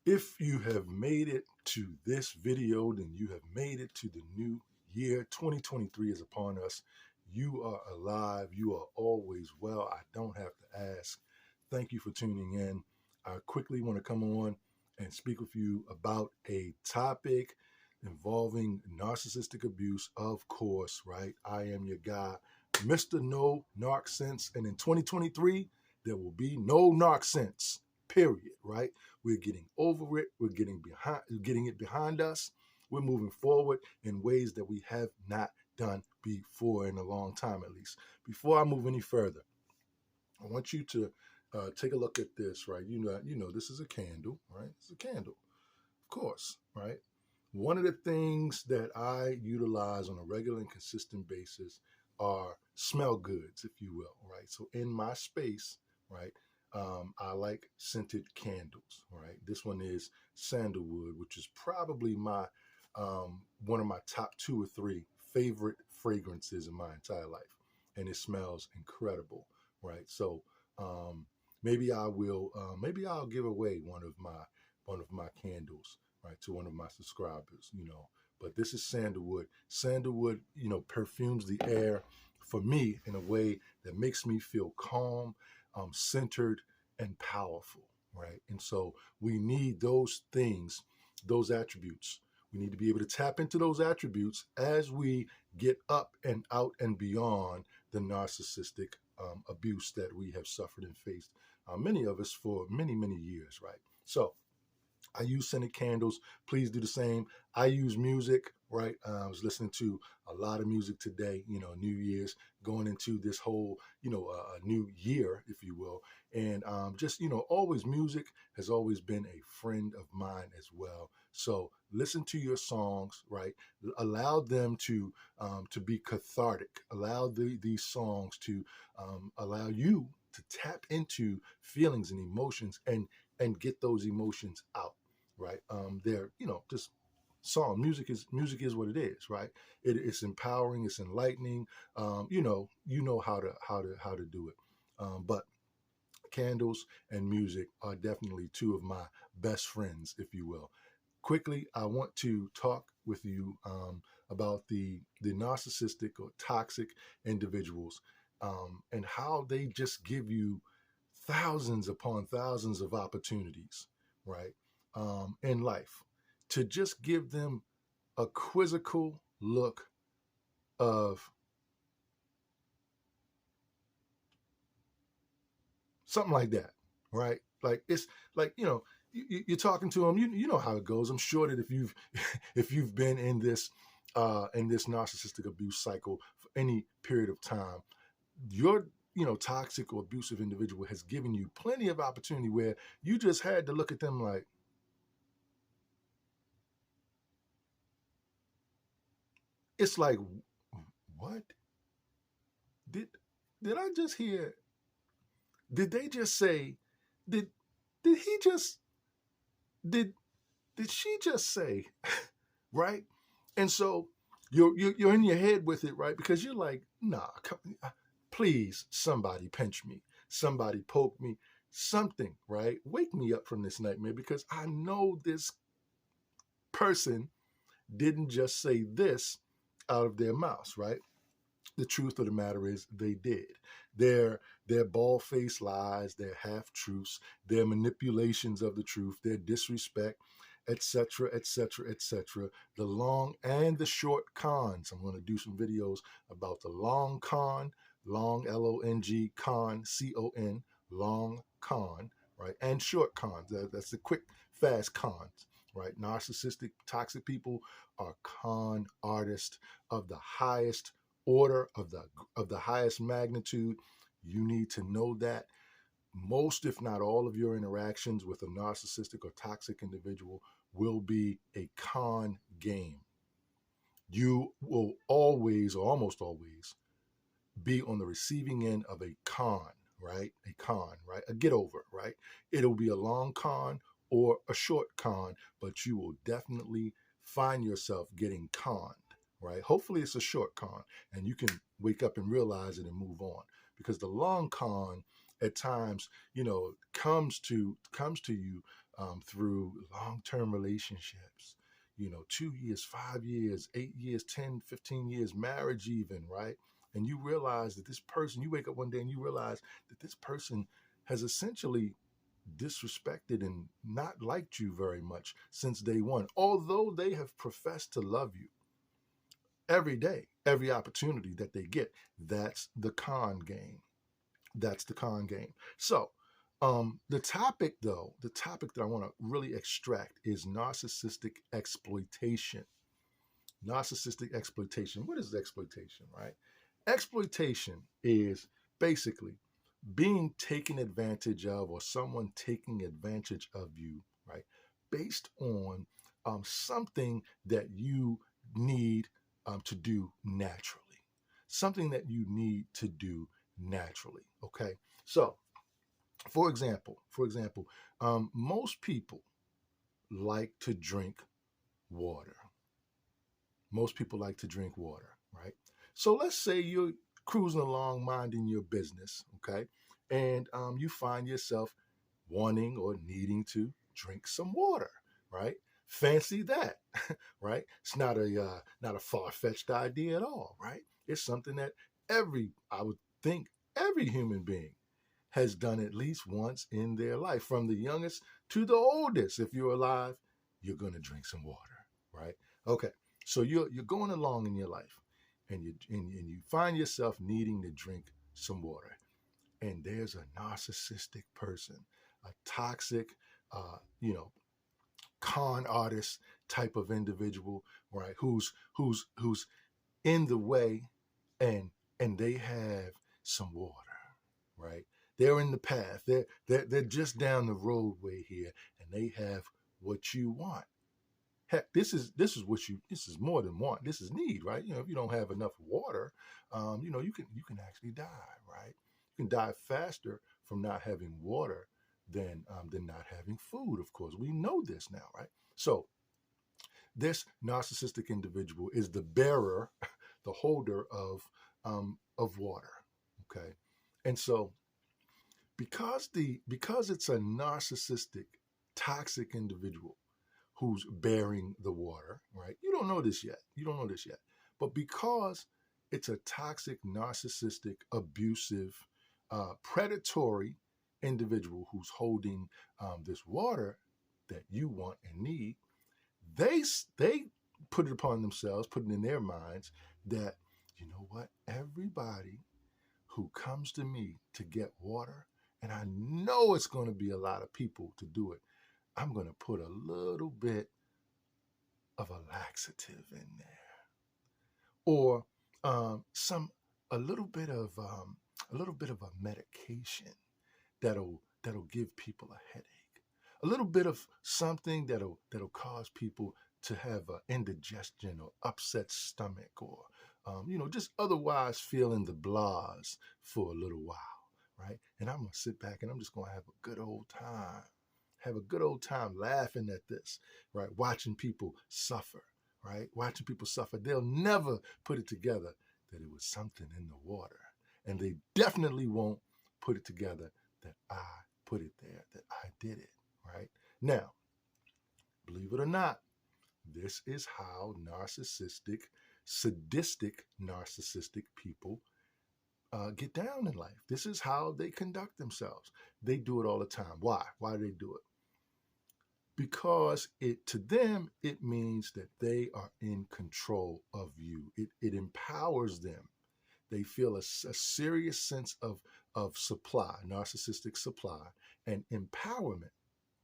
If you have made it to this video, then you have made it to the new year. 2023 is upon us. You are alive. You are always well. I don't have to ask. Thank you for tuning in. I quickly want to come on and speak with you about a topic involving narcissistic abuse, of course, right? I am your guy, Mr. No Narc Sense. And in 2023, there will be no Narc Sense, period, right? We're getting over it. We're getting it behind us. We're moving forward in ways that we have not done before in a long time, at least. Before I move any further, I want you to take a look at this, right? You know, this is a candle, right? It's a candle, of course, right? One of the things that I utilize on a regular and consistent basis are smell goods, if you will, right? So in my space, right, I like scented candles, right? This one is sandalwood, which is probably my one of my top 2 or 3 favorite fragrances in my entire life, and it smells incredible, right? So maybe I'll give away one of my candles, right, to one of my subscribers, you know. But this is sandalwood. Sandalwood, you know, perfumes the air for me in a way that makes me feel calm, centered, and powerful, right? And so we need those things, those attributes. We need to be able to tap into those attributes as we get up and out and beyond the narcissistic abuse that we have suffered and faced, many of us for many, many years, right? So I use scented candles. Please do the same. I use music, right? I was listening to a lot of music today, you know, New Year's, going into this whole, you know, new year, if you will. And just, you know, always music has always been a friend of mine as well. So listen to your songs, right? Allow them to be cathartic. Allow these songs to allow you to tap into feelings and emotions and get those emotions out, right? They're, you know, just song music is what it is, right? It's empowering, it's enlightening. You know how to do it. But candles and music are definitely 2 of my best friends, if you will. Quickly, I want to talk with you about the narcissistic or toxic individuals, and how they just give you thousands upon thousands of opportunities, right, in life, to just give them a quizzical look of something like that, right? Like it's like, you know, you're talking to them, you know how it goes. I'm sure that if you've if you've been in this narcissistic abuse cycle for any period of time, your, you know, toxic or abusive individual has given you plenty of opportunity where you just had to look at them like, it's like, what did did I just hear? Did they just say? Did did he just did did she just say? Right? And so you're in your head with it, right? Because you're like, nah, please, somebody pinch me, somebody poke me, something, right? Wake me up from this nightmare, because I know this person didn't just say this out of their mouths, right? The truth of the matter is they did. Their bald-faced lies, their half-truths, their manipulations of the truth, their disrespect, etc., etc., etc. The long and the short cons. I'm going to do some videos about the long con, long Long con, con, long con, right, and short cons. That's the quick, fast cons, right? Narcissistic, toxic people are con artists of the highest order, of the highest magnitude. You need to know that most, if not all, of your interactions with a narcissistic or toxic individual will be a con game. You will always, or almost always, be on the receiving end of a con, right? A con, right? A get over, right? It'll be a long con or a short con, but you will definitely find yourself getting conned, right? Hopefully it's a short con and you can wake up and realize it and move on, because the long con at times, comes to you through long-term relationships, 2 years, 5 years, 8 years, 10, 15 years, marriage even, right? And you realize that this person, you wake up one day and you realize that this person has essentially disrespected and not liked you very much since day one, although they have professed to love you every day, every opportunity that they get. That's the con game. That's the con game. So, the topic that I want to really extract is narcissistic exploitation. Narcissistic exploitation. What is exploitation, right? Exploitation is basically being taken advantage of, or someone taking advantage of you, right? Based on something that you need to do naturally. Something that you need to do naturally. Okay. So, for example, most people like to drink water. Most people like to drink water, right? So let's say you're cruising along, minding your business, okay, and you find yourself wanting or needing to drink some water, right? Fancy that, right? It's not a far-fetched idea at all, right? It's something that I would think every human being has done at least once in their life, from the youngest to the oldest. If you're alive, you're going to drink some water, right? Okay, so you're going along in your life, and you find yourself needing to drink some water, and there's a narcissistic person, a toxic, you know, con artist type of individual, right? Who's in the way, and they have some water, right? They're in the path. They're just down the roadway here, and they have what you want. Heck, this is more than want. This is need, right? If you don't have enough water, you can actually die, right? You can die faster from not having water than not having food. Of course, we know this now, right? So this narcissistic individual is the bearer, the holder of water. Okay, and so because it's a narcissistic, toxic individual who's bearing the water, right? You don't know this yet. You don't know this yet. But because it's a toxic, narcissistic, abusive, predatory individual who's holding this water that you want and need, they put it upon themselves, put it in their minds that, you know what, everybody who comes to me to get water, and I know it's going to be a lot of people to do it, I'm going to put a little bit of a laxative in there, or some a little bit of a medication that'll give people a headache, a little bit of something that'll cause people to have indigestion or upset stomach, or just otherwise feeling the blahs for a little while, right? And I'm gonna sit back and I'm just gonna have a good old time. Have a good old time laughing at this, right? Watching people suffer, right? Watching people suffer. They'll never put it together that it was something in the water. And they definitely won't put it together that I put it there, that I did it, right? Now, believe it or not, this is how sadistic narcissistic people get down in life. This is how they conduct themselves. They do it all the time. Why? Why do they do it? Because to them, it means that they are in control of you. It empowers them. They feel a serious sense of supply, narcissistic supply, and empowerment,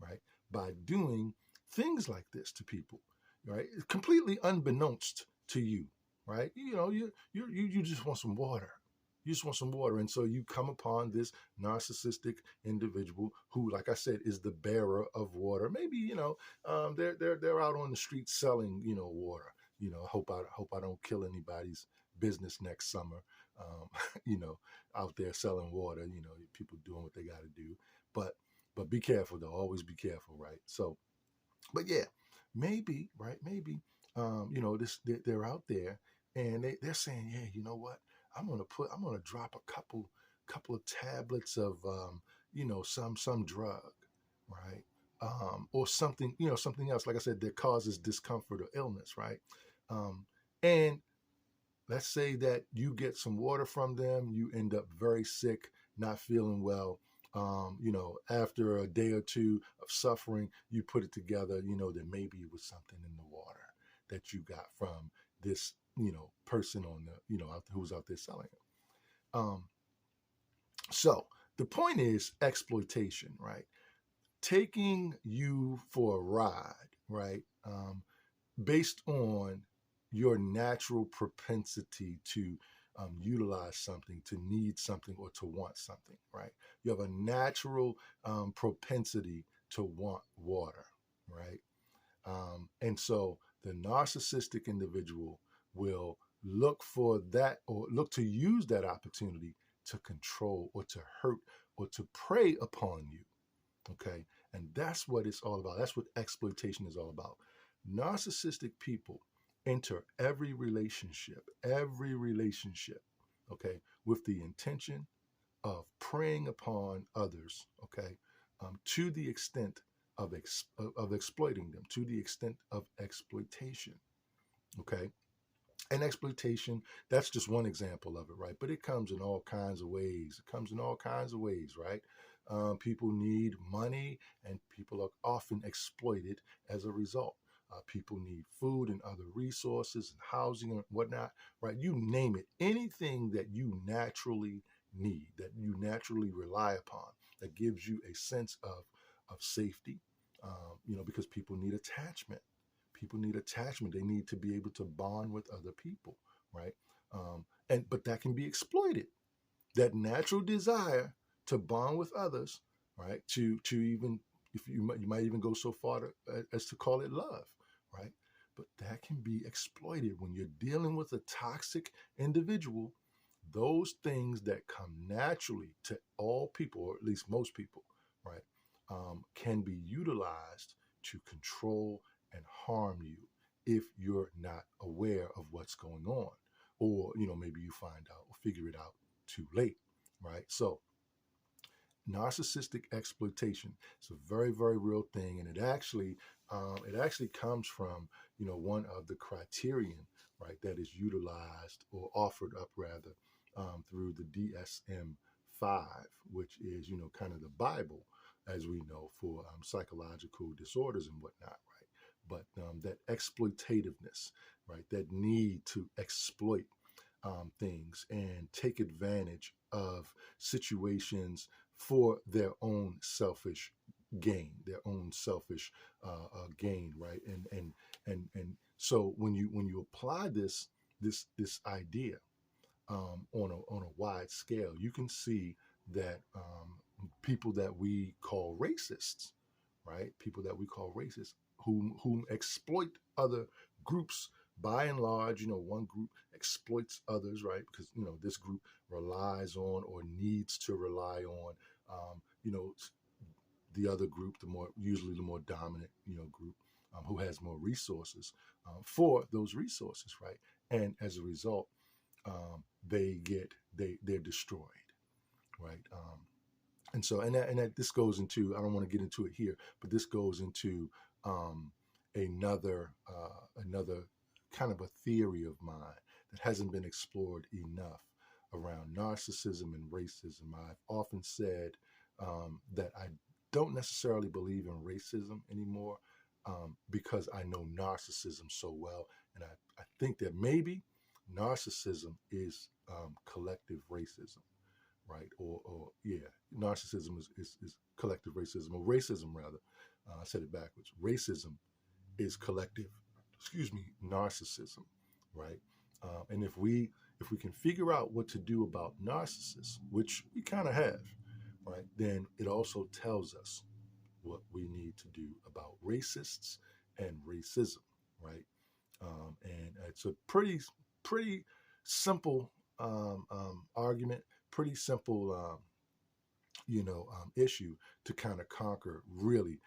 right? By doing things like this to people, right? Completely unbeknownst to you, right? You just want some water. You just want some water. And so you come upon this narcissistic individual who, like I said, is the bearer of water. Maybe, they're out on the street selling, water. Hope I don't kill anybody's business next summer. Out there selling water, people doing what they got to do. But be careful though. Always be careful, right? So, but yeah, maybe, right? Maybe, they're out there and they're saying, yeah, you know what? I'm gonna drop a couple couple of tablets of some drug, right? Or something, something else, like I said, that causes discomfort or illness, right? And let's say that you get some water from them, you end up very sick, not feeling well. After a day or two of suffering, you put it together, that maybe it was something in the water that you got from this, person on the, who was out there selling it. So the point is exploitation, right? Taking you for a ride, right? Based on your natural propensity to utilize something, to need something, or to want something, right? You have a natural propensity to want water, right? And so the narcissistic individual will look for that, or look to use that opportunity to control or to hurt or to prey upon you. Okay. And that's what it's all about. That's what exploitation is all about. Narcissistic people enter every relationship, okay, with the intention of preying upon others, okay, to the extent of exploiting them, to the extent of exploitation, okay. And exploitation, that's just one example of it, right? But it comes in all kinds of ways. Right? People need money, and people are often exploited as a result. People need food and other resources and housing and whatnot, right? You name it. Anything that you naturally need, that you naturally rely upon, that gives you a sense of safety, because people need attachment. They need to be able to bond with other people, right? But that can be exploited. That natural desire to bond with others, right? To even, if you might even go so far as to call it love, right? But that can be exploited when you're dealing with a toxic individual. Those things that come naturally to all people, or at least most people, right, can be utilized to control and harm you if you're not aware of what's going on, or maybe you find out or figure it out too late, right? So narcissistic exploitation is a very, very real thing, and it actually comes from one of the criterion, right, that is utilized or offered up rather, through the DSM-5, which is kind of the Bible, as we know, for psychological disorders and whatnot, right? But that exploitativeness, right, that need to exploit things and take advantage of situations for their own selfish gain, right? And so when you apply this idea on a wide scale, you can see that people that we call racists, right? People that we call racists, whom exploit other groups. By and large, one group exploits others, right? Because this group relies on or needs to rely on, the other group, usually the more dominant, group, who has more resources for those resources, right? And as a result, they're destroyed, right? And so, and that this goes into, I don't want to get into it here, but this goes into another kind of a theory of mine that hasn't been explored enough around narcissism and racism. I've often said that I don't necessarily believe in racism anymore, because I know narcissism so well, and I think that maybe narcissism is collective racism, right? Or yeah, narcissism is collective racism, or racism rather. I said it backwards. Racism is collective, narcissism, right? And if we can figure out what to do about narcissists, which we kind of have, right, then it also tells us what we need to do about racists and racism, right? And it's a pretty simple argument, pretty simple issue to kind of conquer, really.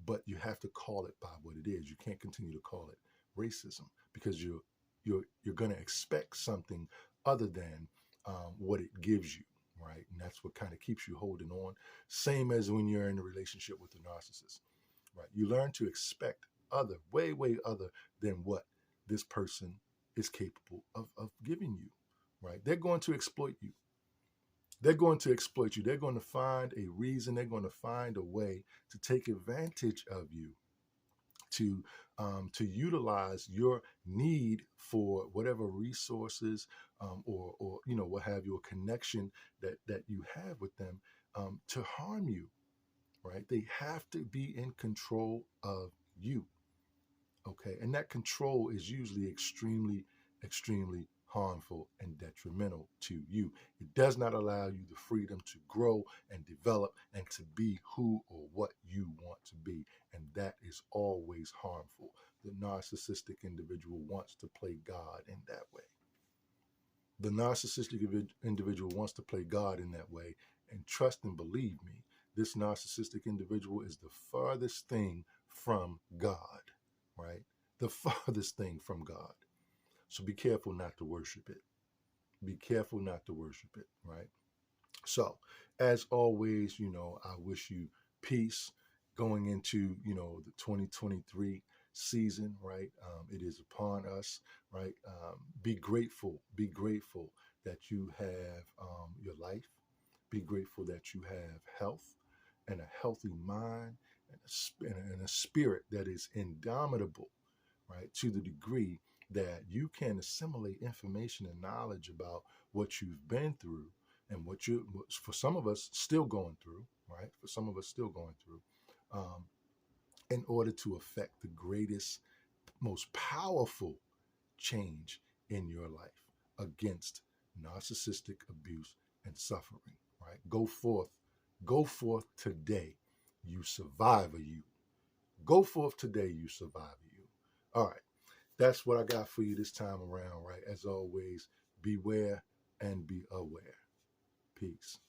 But you have to call it by what it is. You can't continue to call it racism, because you're going to expect something other than what it gives you, right? And that's what kind of keeps you holding on. Same as when you're in a relationship with a narcissist, right? You learn to expect way other than what this person is capable of giving you, right? They're going to exploit you. They're going to exploit you. They're going to find a reason. They're going to find a way to take advantage of you, to utilize your need for whatever resources, or what have you, a connection that you have with them, to harm you, right? They have to be in control of you. Okay, and that control is usually extremely harmful and detrimental to you. It does not allow you the freedom to grow and develop and to be who or what you want to be, and that is always harmful. The narcissistic individual wants to play God in that way. The narcissistic individual wants to play God in that way, and trust and believe me, this narcissistic individual is the farthest thing from God, right? The farthest thing from God. So be careful not to worship it. Be careful not to worship it, right? So, as always, I wish you peace going into, the 2023 season, right? It is upon us, right? Be grateful. Be grateful that you have your life. Be grateful that you have health and a healthy mind and a spirit that is indomitable, right? To the degree that you can assimilate information and knowledge about what you've been through and what you, for some of us, still going through, right? For some of us still going through, um, in order to affect the greatest, most powerful change in your life against narcissistic abuse and suffering, right? Go forth today, you survivor, you. Go forth today, you survivor, you. All right. That's what I got for you this time around, right? As always, beware and be aware. Peace.